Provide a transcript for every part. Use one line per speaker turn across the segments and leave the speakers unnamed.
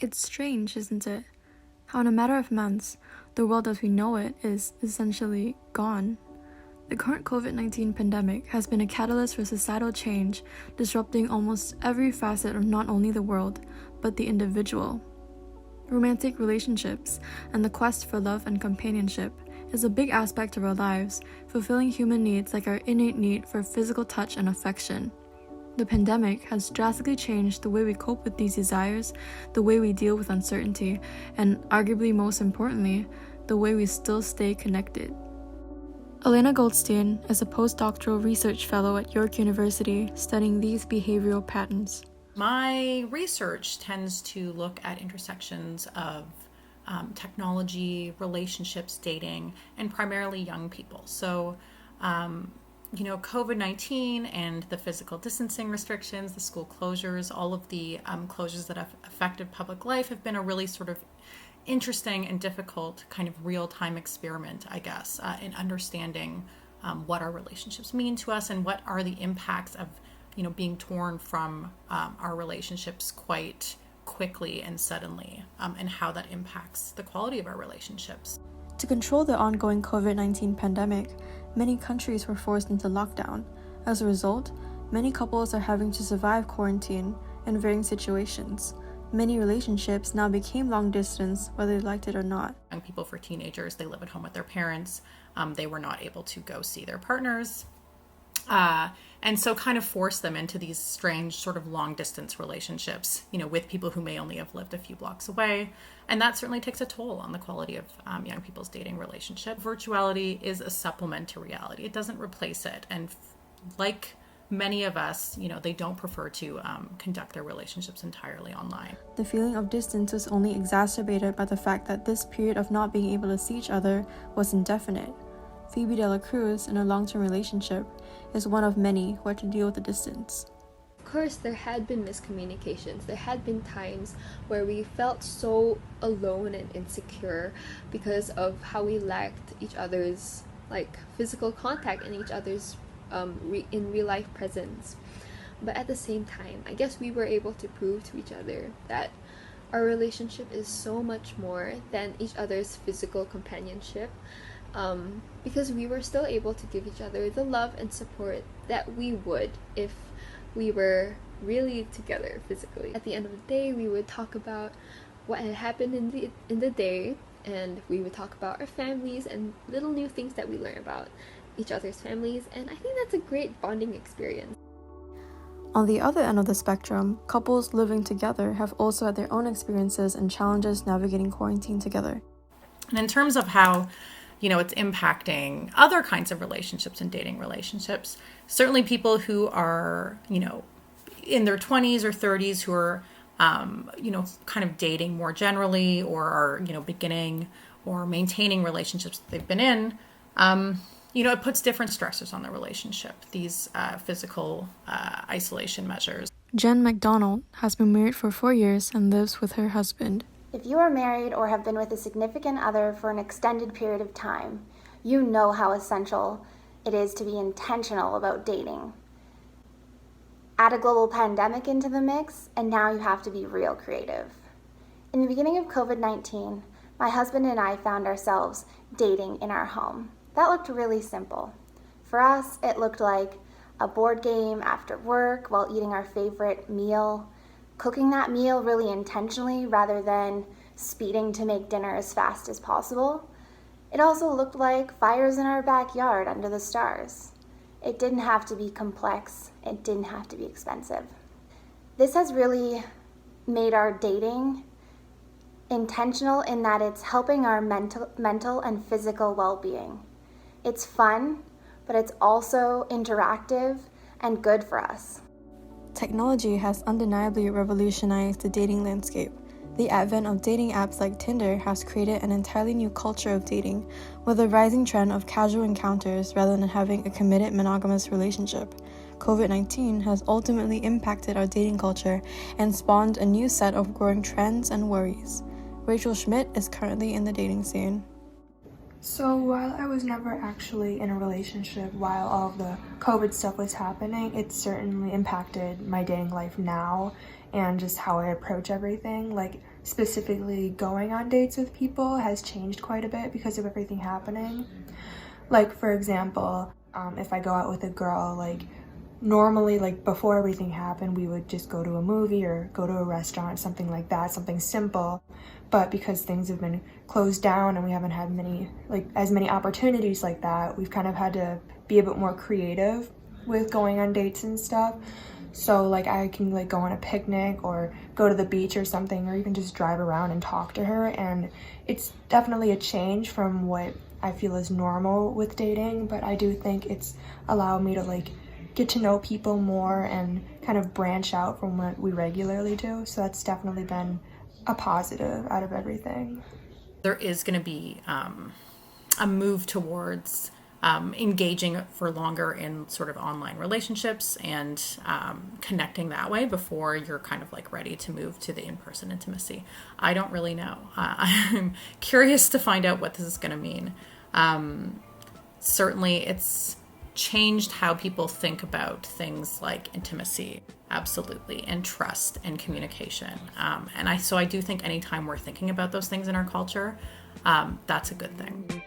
It's strange, isn't it? How in a matter of months, the world as we know it is essentially gone. The current COVID-19 pandemic has been a catalyst for societal change, disrupting almost every facet of not only the world, but the individual. Romantic relationships and the quest for love and companionship is a big aspect of our lives, fulfilling human needs like our innate need for physical touch and affection. The pandemic has drastically changed the way we cope with these desires, the way we deal with uncertainty, and arguably most importantly, the way we still stay connected. Elena Goldstein is a postdoctoral research fellow at York University studying these behavioral patterns.
My research tends to look at intersections of technology, relationships, dating, and primarily young people. So, COVID-19 and the physical distancing restrictions, the school closures, all of the closures that have affected public life have been a really sort of interesting and difficult kind of real-time experiment, I guess, in understanding what our relationships mean to us and what are the impacts of, being torn from our relationships quite quickly and suddenly, and how that impacts the quality of our relationships.
To control the ongoing COVID-19 pandemic, many countries were forced into lockdown. As a result, many couples are having to survive quarantine in varying situations. Many relationships now became long distance, whether they liked it or not.
Young people, for teenagers, they live at home with their parents. They were not able to go see their partners. And so kind of force them into these strange sort of long distance relationships, with people who may only have lived a few blocks away. And that certainly takes a toll on the quality of young people's dating relationship. Virtuality is a supplement to reality. It doesn't replace it. And like many of us, they don't prefer to conduct their relationships entirely online.
The feeling of distance was only exacerbated by the fact that this period of not being able to see each other was indefinite. Phoebe de la Cruz, in a long-term relationship, is one of many who had to deal with the distance.
Of course, there had been miscommunications. There had been times where we felt so alone and insecure because of how we lacked each other's physical contact and each other's in real life presence. But at the same time, I guess we were able to prove to each other that our relationship is so much more than each other's physical companionship. Because we were still able to give each other the love and support that we would if we were really together physically. At the end of the day, we would talk about what had happened in the day, and we would talk about our families and little new things that we learned about each other's families, and I think that's a great bonding experience.
On the other end of the spectrum, couples living together have also had their own experiences and challenges navigating quarantine together.
And in terms of how it's impacting other kinds of relationships and dating relationships. Certainly people who are, in their 20s or 30s who are, kind of dating more generally or are, beginning or maintaining relationships that they've been in, it puts different stressors on the relationship, these physical isolation measures.
Jen McDonald has been married for 4 years and lives with her husband.
If you are married or have been with a significant other for an extended period of time, you know how essential it is to be intentional about dating. Add a global pandemic into the mix, and now you have to be real creative. In the beginning of COVID-19, my husband and I found ourselves dating in our home. That looked really simple. For us, it looked like a board game after work while eating our favorite meal, cooking that meal really intentionally rather than speeding to make dinner as fast as possible. It also looked like fires in our backyard under the stars. It didn't have to be complex. It didn't have to be expensive. This has really made our dating intentional in that it's helping our mental and physical well-being. It's fun, but it's also interactive and good for us.
Technology has undeniably revolutionized the dating landscape. The advent of dating apps like Tinder has created an entirely new culture of dating, with a rising trend of casual encounters rather than having a committed monogamous relationship. COVID-19 has ultimately impacted our dating culture and spawned a new set of growing trends and worries. Rachel Schmidt is currently in the dating scene.
So while I was never actually in a relationship while all of the COVID stuff was happening, it certainly impacted my dating life now and just how I approach everything. specifically going on dates with people has changed quite a bit because of everything happening. Like, for example, if I go out with a girl, like, normally, like, before everything happened, we would just go to a movie or go to a restaurant, something like that, something simple. But because things have been closed down and we haven't had as many opportunities like that, we've kind of had to be a bit more creative with going on dates and stuff. So, like, I can, like, go on a picnic or go to the beach or something, or even just drive around and talk to her. And it's definitely a change from what I feel is normal with dating, but I do think it's allowed me to, like, get to know people more and kind of branch out from what we regularly do. So that's definitely been a positive out of everything.
There is going to be a move towards engaging for longer in sort of online relationships and connecting that way before you're kind of like ready to move to the in-person intimacy. I don't really know. I'm curious to find out what this is going to mean. Certainly it's changed how people think about things like intimacy, absolutely, and trust and communication. And I do think anytime we're thinking about those things in our culture, that's a good thing.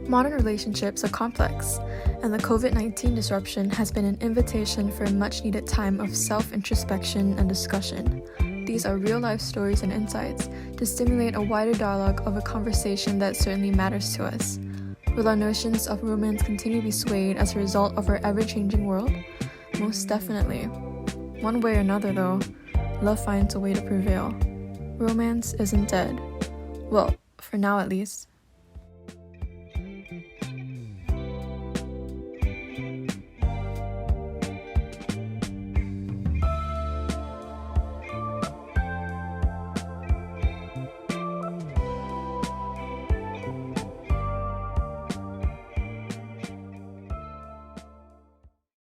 Modern relationships are complex, and the COVID-19 disruption has been an invitation for a much-needed time of self-introspection and discussion. These are real-life stories and insights to stimulate a wider dialogue of a conversation that certainly matters to us. Will our notions of romance continue to be swayed as a result of our ever-changing world? Most definitely. One way or another, though, love finds a way to prevail. Romance isn't dead. Well, for now at least.